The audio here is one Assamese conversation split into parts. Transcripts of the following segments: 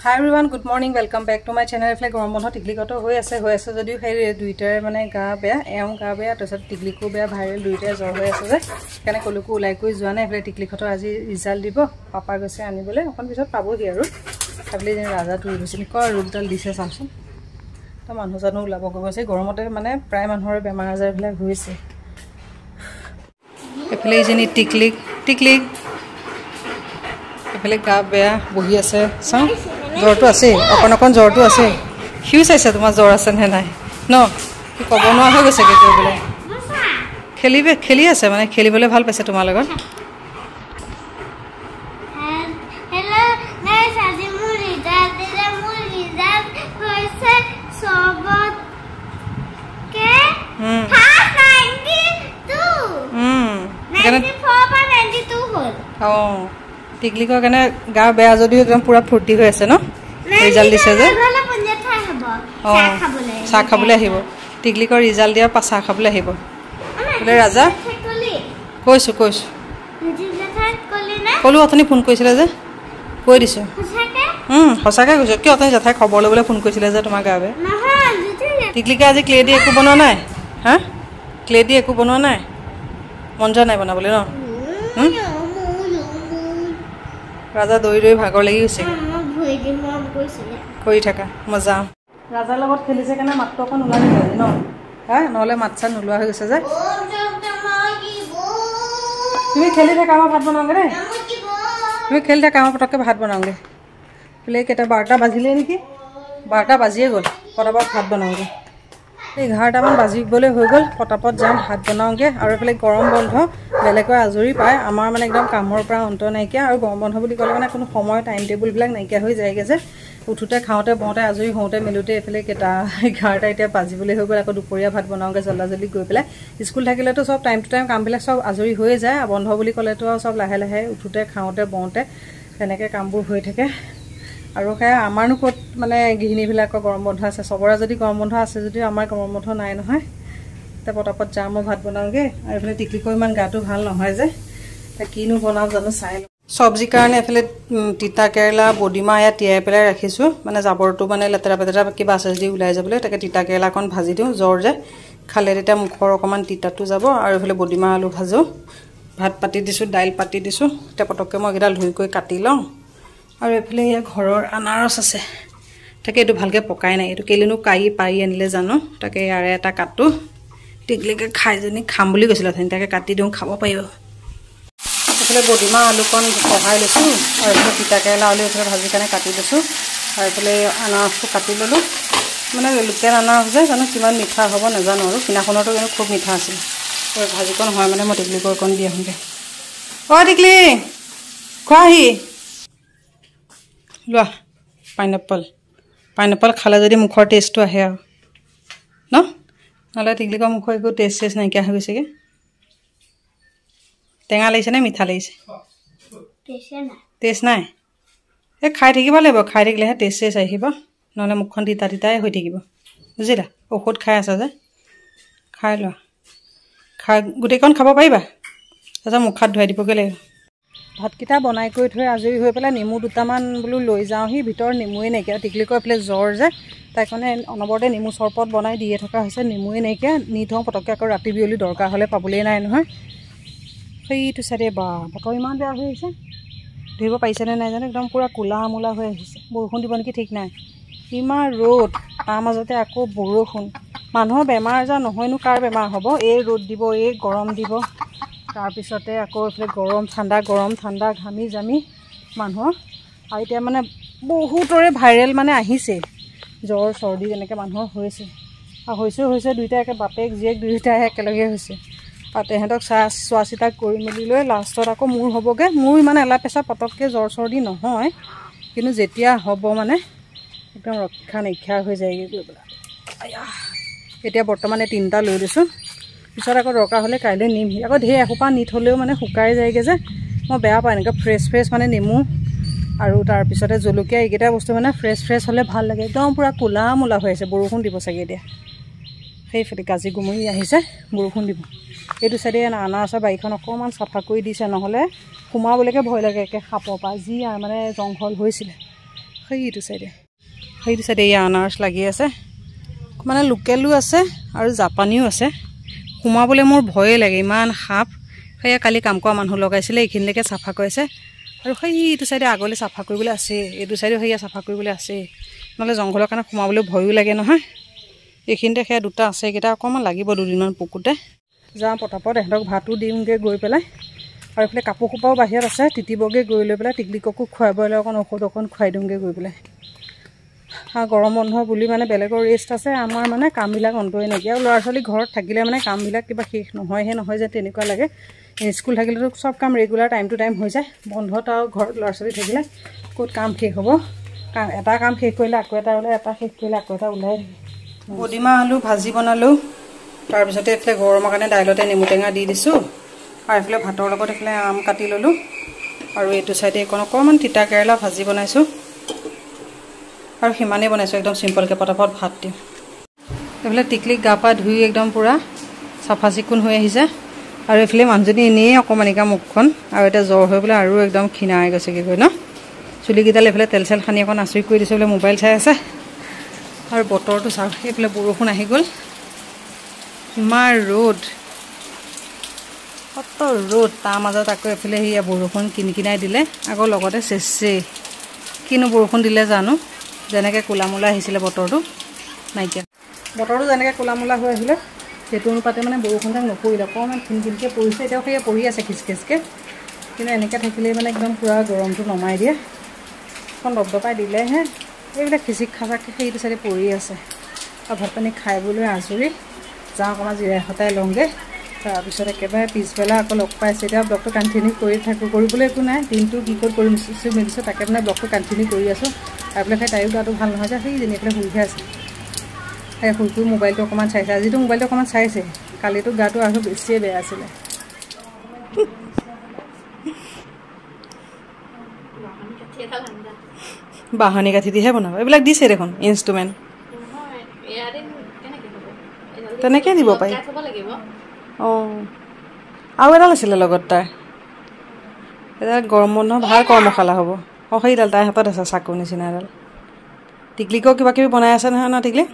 Hi everyone, good morning. Welcome back to my channel. If like গৰম বন্ধ টিকলিকটো হৈ আছে যদিও সেই দুইটাৰে মানে গা বেয়া এম গা বেয়া তাৰছত টিকলিকো বেয়া ভাইৰেল দুইটাৰে জ্বৰ হৈ আছে যে কেনে কলকো ওলাই কৈ যোৱা নাই এফলে টিকলিকটো আজি ৰিজাল্ট দিব পাপা গৈছে আনিবলৈ অকন পিছত পাবহি আৰু তাবলি যেন ৰাজা তুই গৈছে ক ৰুগডাল দিছে চামচোন তা মানুহ জানো ওলাব গৈছে গৰমতে মানে প্ৰায় মানুহৰ বেমাৰ আজাৰ বিলাক হৈছে এফলে যেনি টিকলিক এফলে গা বেয়া বহি আছে চাও জ্বৰটো আছে অকন জ্বৰটো আছে হিউ চাইছে তোমাৰ জ্বৰ আছে নে নাই ন কি কব নোৱা হৈ গৈছে কেতিয়া বলে খেলি আছে মানে খেলিবলৈ ভাল পাইছে তোমাৰ লগত হেল্ল গাইস আজি মোৰ ৰিজাল্ট হৈছে সবত কে 92 হল টিকলিকৰ কাৰণে গা বেয়া যদিও একদম পুৰা ফুৰ্তি হৈ আছে ন ৰিজাল্ট দিছে যে চাহ খাবলৈ আহিব টিকলিকৰ ৰিজাল্ট দিয়াৰ পাছ চাহ খাবলৈ আহিব বোলে ৰাজা কৈছো কলো অথনি ফোন কৰিছিলে যে কৈ দিছো সঁচাকে কৈছো কিয় অথনি জেঠাই খবৰ ল'বলৈ ফোন কৰিছিলে যে তোমাৰ গা বেয়া টিকলিকে আজি ক্লে দি একো বনোৱা নাই হা ক্লে দি একো বনোৱা নাই মন যোৱা নাই বনাবলৈ ন ৰাজা দৈ ভাগৰ লাগি গৈছে কৰি থাকা মজা ৰাজাৰ লগত খেলিছে কাৰণে মাত্ৰ অকণ ওলাই গ'ল ন হা নহ'লে মাত চাত নোলোৱা হৈ গৈছে যে তুমি খেলি থাকা মই ভাত বনাওঁগে দেই তুমি খেলি থাকা মই পটককৈ ভাত বনাওঁগে বোলে কেইটা 12টা বাজিলে নেকি 12টা বাজিয়ে গ'ল পটাপট ভাত বনাওঁগে 11টামান বাজিবলৈ হৈ গ'ল পটাপট যাম ভাত বনাওঁগে আৰু এফালে গৰম বন্ধ বেলেগকৈ আজৰি পায় আমাৰ মানে একদম কামৰ পৰা অন্ত নাইকিয়া আৰু গৰম বন্ধ বুলি ক'লে মানে কোনো সময় টাইম টেবুলবিলাক নাইকিয়া হৈ যায়গে যে উঠোতে খাওঁতে বওঁতে আজৰি হওঁতে মেলোতে এফালে কেইটা 11টা এতিয়া বাজিবলৈ হৈ গ'ল আকৌ দুপৰীয়া ভাত বনাওঁগে জল্দি গৈ পেলাই স্কুল থাকিলেতো চব টাইম টু টাইম কামবিলাক চব আজৰি হৈ যায় বন্ধ বুলি ক'লেতো চব লাহে উঠোতে খাওঁতে বওঁতে তেনেকৈ কামবোৰ হৈ থাকে আৰু সেয়া আমাৰনো ক'ত মানে গৃহিণীবিলাকৰ গৰম বন্ধ আছে চবৰে যদি গৰম বন্ধ আছে যদিও আমাৰ গৰম বন্ধ নাই নহয় তে পটাপট যাম মই ভাত বনাওঁগে আৰু এফালে টিকলিকৰ ইমান গাটো ভাল নহয় যে তে কিনো বনাও জানো চাই লওঁ চব্জিৰ কাৰণে এফালে তিতা কেৰেলা বডিমা ইয়াত তিয়াই পেলাই ৰাখিছোঁ মানে জাবৰটো মানে লেতেৰা পেতেৰা কিবা আছে যদি ওলাই যাবলৈ তাকে তিতা কেৰেলাখন ভাজি দিওঁ জ্বৰ যে খালে তেতিয়া মুখৰ অকণমান তিতাটো যাব আৰু এফালে বডিমা আলু ভাজোঁ ভাত পাতি দিছোঁ দাইল পাতি দিছোঁ এতিয়া পটককৈ মই এইকেইডাল ধুই কাটি লওঁ আৰু এফালে ইয়াৰ ঘৰৰ আনাৰস আছে তাকে এইটো ভালকৈ পকাই নাই এইটো কেলেনো পাৰি আনিলে জানো তাকে ইয়াৰে এটা কাটো টিকলিকে খাইজনী খাম বুলি কৈছিলে তাকে কাটি দিওঁ খাব পাৰিব এইফালে বডিমা আলুকণ পঢ়াই লৈছোঁ আৰু এইফালে তিতা কেৰেলা আলু এইফালে ভাজি কাৰণে কাটি লৈছোঁ আৰু এইফালে আনাৰসটো কাটি ল'লোঁ মানে লোকেল আনাৰস যে জানো কিমান মিঠা হ'ব নাজানো আৰু কিনাখনতো কিন্তু খুব মিঠা আছিলে ভাজিকণ হয় মানে মই টিকলিকৰ অকণ দি আহোঁগৈ টিকলি খোৱাহি লোৱা পাইনএপল খালে যদি মুখৰ টেষ্টটো আহে আৰু ন নহ'লে টিকলিকৰ মুখৰ একো টেষ্ট নাইকিয়া হৈ গৈছেগৈ টেঙা লাগিছে নে মিঠা লাগিছে টেষ্ট নাই এই খাই থাকিব লাগিব খাই থাকিলেহে টেষ্ট আহিব নহ'লে মুখখন তিতাই হৈ থাকিব বুজিলা ঔষধ খাই আছা যে খাই লোৱা খাই গোটেইকণ খাব পাৰিবা তাৰপিছত মুখ হাত ধুৱাই দিবগৈ লাগিব ভাতকেইটা বনাই কৰি থৈ আজৰি হৈ পেলাই নেমু দুটামান বোলো লৈ যাওঁহি ভিতৰত নেমুৱে নাইকিয়া টিকলিকৰ এইফালে জ্বৰ যে তাইক মানে অনবৰতে নেমু চৰবত বনাই দিয়ে থকা হৈছে নেমুৱে নাইকিয়া নি থওঁ পটককৈ আকৌ ৰাতি বিয়লি দৰকাৰ হ'লে পাবলেই নাই নহয় সেইটো চাইডে বতৰ ইমান বেয়া হৈ আহিছে ধৰিব পাৰিছেনে নাই জানো একদম পূৰা ক'লা মূলা হৈ আহিছে বৰষুণ দিব নেকি ঠিক নাই ইমান ৰ'দ তাৰ মাজতে আকৌ বৰষুণ মানুহৰ বেমাৰ আজাৰ নহয়নো কাৰ বেমাৰ হ'ব এই ৰ'দ দিব এই গৰম দিব তাৰপিছতে আকৌ এইফালে গৰম ঠাণ্ডা ঘামি জামি মানুহৰ আৰু এতিয়া মানে বহুতৰে ভাইৰেল মানে আহিছে জ্বৰ চৰ্দি এনেকৈ মানুহৰ হৈছে আৰু হৈছে দুইটা একে বাপেক জীয়েক দুয়োটাই একেলগে হৈছে আৰু তেহেঁতক চোৱা চিতা কৰি মেলি লৈ লাষ্টত আকৌ মোৰ হ'বগৈ মোৰ ইমান এলা পেচা পটককৈ জ্বৰ চৰ্দি নহয় কিন্তু যেতিয়া হ'ব মানে একদম ৰক্ষা নাইকিয়া হৈ যায়গৈ গৈ পেলাই এতিয়া বৰ্তমানে 3টা লৈ দিছোঁ পিছত আকৌ দৰকাৰ হ'লে কাইলৈ নিমহি আকৌ ঢেৰ এসোপা নি থ'লেও মানে শুকাই যায়গৈ যে মই বেয়া পাওঁ এনেকৈ ফ্ৰেছ মানে নেমু আৰু তাৰপিছতে জলকীয়া এইকেইটা বস্তু মানে ফ্ৰেছ হ'লে ভাল লাগে একদম পূৰা ক'লা মূলা হৈ আছে বৰষুণ দিব চাগে এতিয়া সেইফালে গাজি গুমৰি আহিছে বৰষুণ দিব এইটো চাইডে আনাৰসৰ বাৰীখন অকণমান চাফা কৰি দিছে নহ'লে সোমাবলৈকে ভয় লাগে একে সাপৰ পৰা যি মানে জংঘল হৈছিলে সেইটো চাইডে এই আনাৰস লাগি আছে মানে লোকেলো আছে আৰু জাপানীও আছে সোমাবলৈ মোৰ ভয়ে লাগে ইমান সাপ সেয়া কালি কাম কৰা মানুহ লগাইছিলে এইখিনিলৈকে চাফা কৰিছে আৰু সেইটো চাইডে আগলৈ চাফা কৰিবলৈ আছে এইটো চাইডে সেয়া চাফা কৰিবলৈ আছে নহ'লে জংঘলৰ কাৰণে সোমাবলৈ ভয়ো লাগে নহয় এইখিনিতে সেয়া দুটা আছে এইকেইটা অকণমান লাগিব দুদিনমান পুকুতে যাওঁ পটাপট এহঁতক ভাতো দিওঁগৈ গৈ পেলাই আৰু এইফালে কাপোৰ খোপাও বাহিৰত আছে তিতিবগৈ গৈ লৈ পেলাই টিকলিককো খুৱাবলৈ অকণ ঔষধ অকণ খুৱাই দিওঁগৈ গৈ পেলাই গৰম বন্ধ বুলি মানে বেলেগৰ ৰেষ্ট আছে আমাৰ মানে কামবিলাক অন্তই নাইকিয়া আৰু ল'ৰা ছোৱালী ঘৰত থাকিলে মানে কামবিলাক কিবা শেষ নহয় যে তেনেকুৱা লাগে স্কুল থাকিলেতো চব কাম ৰেগুলাৰ টাইম টু টাইম হৈ যায় বন্ধত আৰু ঘৰত ল'ৰা ছোৱালী থাকিলে ক'ত কাম শেষ হ'ব এটা কাম শেষ কৰিলে আকৌ এটা ওলাই এটা শেষ কৰিলে আকৌ এটা ওলাই থাকে বডিমাহ আলু ভাজি বনালোঁ তাৰপিছতে এইফালে গৰমৰ কাৰণে দাইলতে নেমু টেঙা দি দিছোঁ আৰু এইফালে ভাতৰ লগত এইফালে আম কাটি ল'লোঁ আৰু এইটো চাইডে অকণমান তিতা কেৰেলা ভাজি বনাইছোঁ আৰু সিমানেই বনাইছোঁ একদম চিম্পলকৈ পটাপট ভাত দিওঁ এইফালে টিকলিক গা পা ধুই একদম পূৰা চাফা চিকুণ হৈ আহিছে আৰু এইফালে মানুহজনী এনেই অকণমানিকা মুখখন আৰু এতিয়া জ্বৰ হৈ পেলাই আৰু একদম ক্ষীণাই গৈছেগৈ গৈ ন চুলিকেইডাল এইফালে তেল চেল সানি অকণ আচৰি কৰি দিছোঁ বোলে মোবাইল চাই আছে আৰু বতৰটো চাওক এইফালে বৰষুণ আহি গ'ল ইমান ৰ'দ কত ৰ'দ তাৰ মাজত আকৌ এইফালে সেয়া বৰষুণ কিনকিনাই দিলে আকৌ লগতে চেচেই কিনো বৰষুণ দিলে জানো যেনেকৈ কোলামোলা আহিছিলে বতৰটো নাইকিয়া বতৰটো যেনেকৈ কোলামোলা হৈ আহিলে সেইটো অনুপাতে মানে বৰষুণ তাক নপৰিলে অকণমান খিনখিনকৈ পৰিছে এতিয়াও সেয়া পৰি আছে খিচখিচকৈ কিন্তু এনেকৈ থাকিলেই মানে একদম পূৰা গৰমটো নমাই দিয়ে অকণ দপদপাই দিলেহে এইবিলাক খিচিক খাচাকৈ সেইটো চাইডে পৰি আছে আৰু ভাত পানী খাই বৈ আজৰি যাওঁ অকণমান জিৰাই সতাই লওঁগৈ তাৰপিছত একেবাৰে পিছবেলা আকৌ লগ পাইছে এতিয়া ব্লগটো কণ্টিনিউ কৰি কৰিবলৈ একো নাই দিনটো কি ক'ত কৰি মেলিছোঁ তাকে মানে ব্লগটো কণ্টিনিউ কৰি আছোঁ আৰু বোলে সেই তাইও গাটো ভাল নহয় যে সেইজনী এইফালে শুইহে আছে সেই শুই মোবাইলটো অকণমান চাইছে আজিতো মোবাইলটো অকণমান চাইছে কালিতো গাটো আৰু বেছিয়ে বেয়া আছিলে বাহনী কাঠি দিহে বনাব এইবিলাক দিছে দেখোন ইনষ্ট্ৰুমেণ্ট তেনেকৈ দিব পাৰি অঁ আৰু এডাল আছিলে লগত তাৰ এডাল গৰম বন্ধ ভাল কৰ্মশালা হ'ব অঁ সেইডাল তাইৰ হাতত আছে চাকু নিচিনা এডাল টিকলিকো কিবা কিবি বনাই আছে নহয় ন টিকলি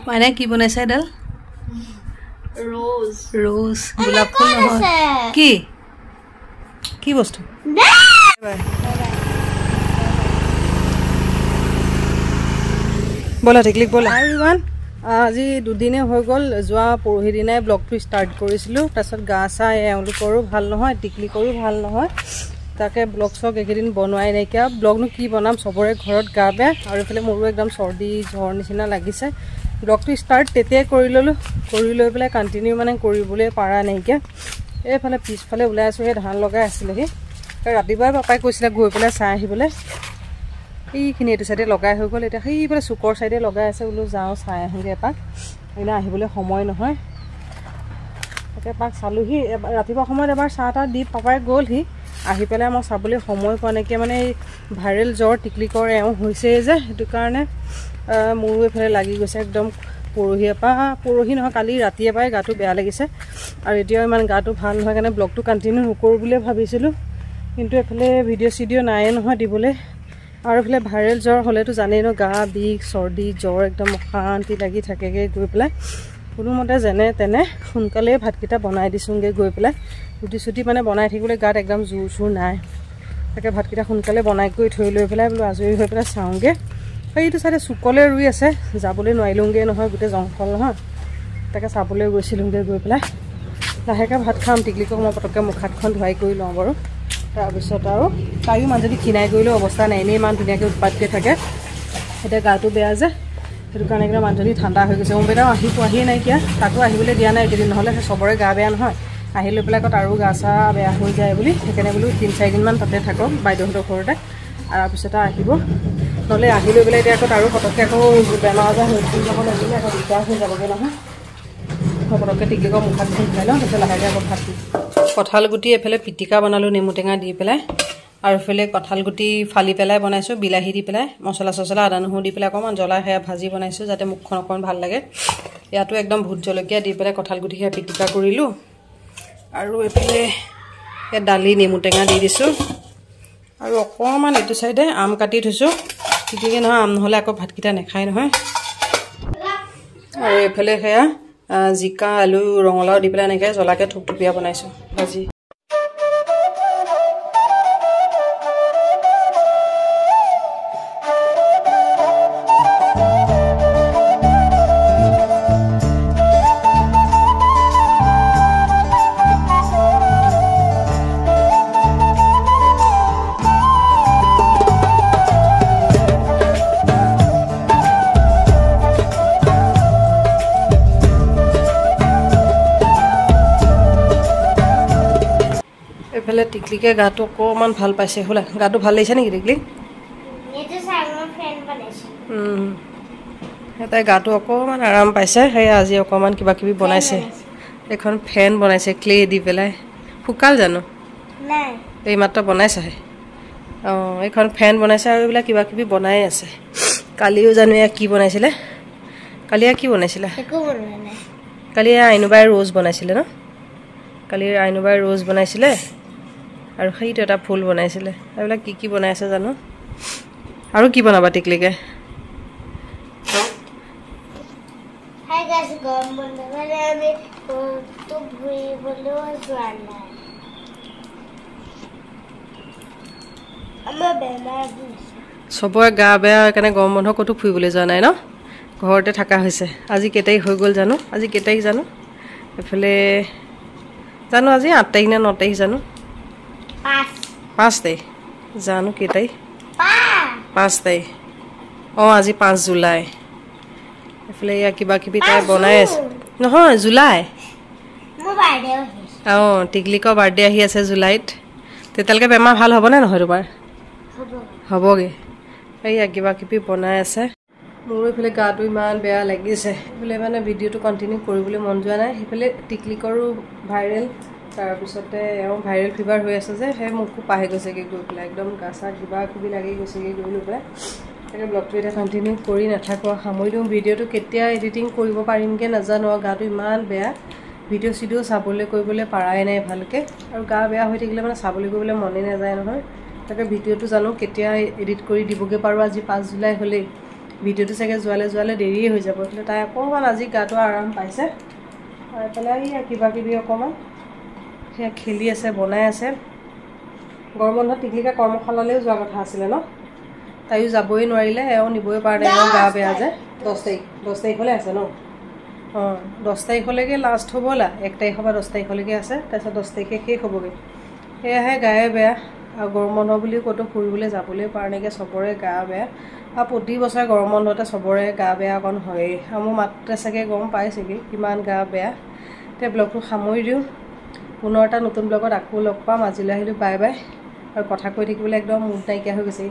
মানে কি বনাইছে এডাল ৰ'জ গোলাপ ফুল নহয় কি বস্তু ব'লা টিকলিক ব'লা আৰু ইমান আজি দুদিনে হৈ গ'ল যোৱা পৰহি দিনাই ব্লগটো ষ্টাৰ্ট কৰিছিলোঁ তাৰপিছত গা চা এওঁলোকৰো ভাল নহয় টিকলিকৰো ভাল নহয় তাকে ব্লগ চগ এইকেইদিন বনোৱাই নাইকিয়া ব্লগনো কি বনাম চবৰে ঘৰত গা বেয়া আৰু এইফালে মোৰো একদম চৰ্দি জ্বৰ নিচিনা লাগিছে ব্লগটো ষ্টাৰ্ট তেতিয়াই কৰি ল'লোঁ কৰি লৈ পেলাই কণ্টিনিউ মানে কৰিবলৈ পৰা নাইকিয়া এইফালে পিছফালে ওলাই আছোঁ সেই ধান লগাই আছিলেহি ৰাতিপুৱাই পাপাই কৈছিলে গৈ পেলাই চাই আহিবলৈ এইখিনি এইটো চাইডে লগাই হৈ গ'ল এতিয়া সেইফালে চুকৰ চাইডে লগাই আছে বোলো যাওঁ চাই আহোঁগৈ এপাক এনে আহিবলৈ সময় নহয় তাকে এপাক চালোঁহি ৰাতিপুৱা সময়ত এবাৰ চাহ তাহ দি পাপাই গ'লহি আহি পেলাই মই চাবলৈ সময় পোৱা নাইকিয়া মানে এই ভাইৰেল জ্বৰ টিকলিকৰ এওঁ হৈছে যে সেইটো কাৰণে মোৰো এইফালে লাগি গৈছে একদম পৰহি নহয় কালি ৰাতিয়ে পৰাই গাটো বেয়া লাগিছে আৰু এতিয়াও ইমান গাটো ভাল নহয় কাৰণে ব্লগটো কণ্টিনিউ নকৰোঁ বুলিয়ে ভাবিছিলোঁ কিন্তু এইফালে ভিডিঅ' চিডিঅ' নায়ে নহয় দিবলৈ আৰু এইফালে ভাইৰেল জ্বৰ হ'লেতো জানেই ন গা বিষ চৰ্দি জ্বৰ একদম অশান্তি লাগি থাকেগৈ গৈ পেলাই কোনোমতে যেনে তেনে সোনকালেই ভাতকেইটা বনাই দিছোঁগৈ গৈ পেলাই ৰুটি চুটি মানে বনাই থাকিবলৈ গাত একদম জোৰ চোৰ নাই তাকে ভাতকেইটা সোনকালে বনাই কৰি থৈ লৈ পেলাই বোলো আজৰি হৈ পেলাই চাওঁগৈ সেইটো চাইডে চুকলৈ ৰুই আছে যাবলৈ নোৱাৰিলোঁগৈ নহয় গোটেই জংঘল নহয় তাকে চাবলৈ গৈছিলোঁগৈ গৈ পেলাই লাহেকৈ ভাত খাম টিকলিকক মই পটককৈ মুখ হাতখন ধুৱাই কৰি লওঁ বাৰু তাৰপিছত আৰু তাইও মাজতে ক্ষীণাই কৰিলেও অৱস্থা নাই এনেই ইমান ধুনীয়াকৈ উৎপাতকৈ থাকে এতিয়া গাটো বেয়া যে সেইটো কাৰণে একদম মানুহজনী ঠাণ্ডা হৈ গৈছে মোবাইলও পোৱাহিয়ে নাইকিয়া তাকো আহিবলৈ দিয়া নাই এইকেইদিন নহ'লে চবৰে গা বেয়া নহয় আহি লৈ পেলাই আকৌ তাৰো গা চা বেয়া হৈ যায় বুলি সেইকাৰণে বোলো 3-4 দিনমান তাতে থাকক বাইদেউহঁতৰ ঘৰতে তাৰপিছত আহিব নহ'লে আহি লৈ পেলাই এতিয়া আকৌ তাৰো পটককৈ আকৌ বেমাৰ আজাৰ হৈ লাগিলে আকৌ দিগদাৰ হৈ যাবগৈ নহয় মই পটককৈ টিকলিকৰ মুখত খাই লওঁ তাৰপিছত লাহেকৈ আকৌ ভাত দিম কঁঠাল গুটি এফালে পিটিকা বনালোঁ নেমু টেঙা দি পেলাই আৰু এফালে কঁঠাল গুটি ফালি পেলাই বনাইছোঁ বিলাহী দি পেলাই মছলা চছলা আদা নহৰু দি পেলাই অকণমান জ্বলা সেয়া ভাজি বনাইছোঁ যাতে মুখখন অকণমান ভাল লাগে ইয়াতো একদম ভোট জলকীয়া দি পেলাই কঁঠাল গুটি সেয়া পিটিকা কৰিলোঁ আৰু এফালে দালি নেমু টেঙা দি দিছোঁ আৰু অকণমান এইটো চাইডে আম কাটি থৈছোঁ ঠিকেই নহয় আম নহ'লে আকৌ ভাতকেইটা নাখায় নহয় আৰু এইফালে সেয়া জিকা আলু ৰঙালাও দি পেলাই এনেকৈ জ্বলাকৈ থুপথুপীয়া বনাইছোঁ ভাজি এফালে টিকলিকে গাটো অকণমান ভাল পাইছে হ'লা গাটো ভাল লাগিছে নেকি টিকলি তাই গাটো অকণমান আৰাম পাইছে সেই আজি অকণমান কিবা কিবি বনাইছে এখন ফেন বনাইছে ক্লে দি পেলাই শুকাল জানো এইমাত্ৰ বনাইছেহে অঁ এইখন ফেন বনাইছে আৰু এইবিলাক কিবা কিবি বনাই আছে কালিও জানো এয়া কি বনাইছিলে কালি কি বনাইছিলে কালি আইনুবাই ৰ'জ বনাইছিলে ন কালি আইনুবাই ৰ'জ বনাইছিলে আৰু সেইটো এটা ফুল বনাইছিলে এইবিলাক কি বনাই আছে জানো আৰু কি বনাবা টিকলিকে হাই গাইস গৰম বন্ধ মানে আমি তো ঘুৰিবলৈ যোৱা নাই আমাৰ বেমাৰ সবৰে গা বেয়া কাৰণে গৰম বন্ধ ক'তো ফুৰিবলৈ যোৱা নাই ন ঘৰতে থকা হৈছে আজি কেই তাৰিখ হৈ গ'ল জানো আজি কেই তাৰিখ জানো এফালে জানো আজি 8 তাৰিখ নে 9 তাৰিখ জানো 5 তাৰিখ জানো কেই তাৰিখ 5 তাৰিখ অঁ আজি 5 জুলাই এফালে ইয়া কিবা কিবি তাই বনাই আছে নহয় জুলাই অঁ টিকলিকৰ বাৰ্থডে আহি আছে জুলাইত তেতিয়ালৈকে বেমাৰ ভাল হ'বনে নহয় তোমাৰ হ'বগৈ এইয়া কিবা কিবি বনাই আছে মোৰ এইফালে গাটো ইমান বেয়া লাগিছে এইফালে মানে ভিডিঅ'টো কণ্টিনিউ কৰিবলৈ মন যোৱা নাই সেইফালে টিকলিকৰো ভাইৰেল তাৰপিছতে এওঁ ভাইৰেল ফিভাৰ হৈ আছে যে সেই মোকো পাহে গৈছেগৈ গৈ পেলাই একদম গা চা কিবা কিবি লাগি গৈছেগৈ গৈ লৈ পেলাই তাকে ব্লগটো এতিয়া কণ্টিনিউ কৰি নাথাকোঁ সামৰি দিওঁ ভিডিঅ'টো কেতিয়া এডিটিং কৰিব পাৰিমগৈ নাজানো আৰু গাটো ইমান বেয়া ভিডিঅ' চিডিঅ' চাবলৈ কৰিবলৈ পৰাই নাই ভালকৈ আৰু গা বেয়া হৈ থাকিলে মানে চাবলৈ কৰিবলৈ মনেই নাযায় নহয় তাকে ভিডিঅ'টো জানো কেতিয়া এডিট কৰি দিবগৈ পাৰোঁ আজি 5 জুলাই হ'লেই ভিডিঅ'টো চাগে যোৱালে দেৰিয়ে হৈ যাব એટલે তাই অকণমান আজি গাটো আৰাম পাইছে আৰু পেলাই কিবা কিবি অকণমান সেয়া খেলি আছে বনাই আছে গৰম বন্ধত টিকলিকা কৰ্মশালালৈও যোৱা কথা আছিলে ন তাইও যাবই নোৱাৰিলে এওঁ নিবই পৰা নাই এওঁ গা বেয়া যে 10 তাৰিখলৈ আছে ন অঁ 10 তাৰিখলৈকে লাষ্ট হ'বলা 1 তাৰিখৰ পৰা 10 তাৰিখলৈকে আছে তাৰপিছত 10 তাৰিখে শেষ হ'বগৈ সেয়াহে গায়ে বেয়া আৰু গৰম বন্ধ বুলি ক'তো ফুৰিবলৈ যাবলৈ পৰা নাইকিয়া চবৰে গা বেয়া আৰু প্ৰতি বছৰে গৰম বন্ধতে চবৰে গা বেয়া অকণ হয়েই আৰু মোৰ মাত্ৰে চাগে গম পাইছেগৈ কিমান গা বেয়া এতিয়া ব্লগটো সামৰি দিওঁ পুনৰ এটা নতুন ব্লগত আকৌ লগ পাম আজিলৈ আহিলোঁ বাই বাই আৰু কথা কৈ থাকিবলৈ একদম মুড নাইকিয়া হৈ গৈছে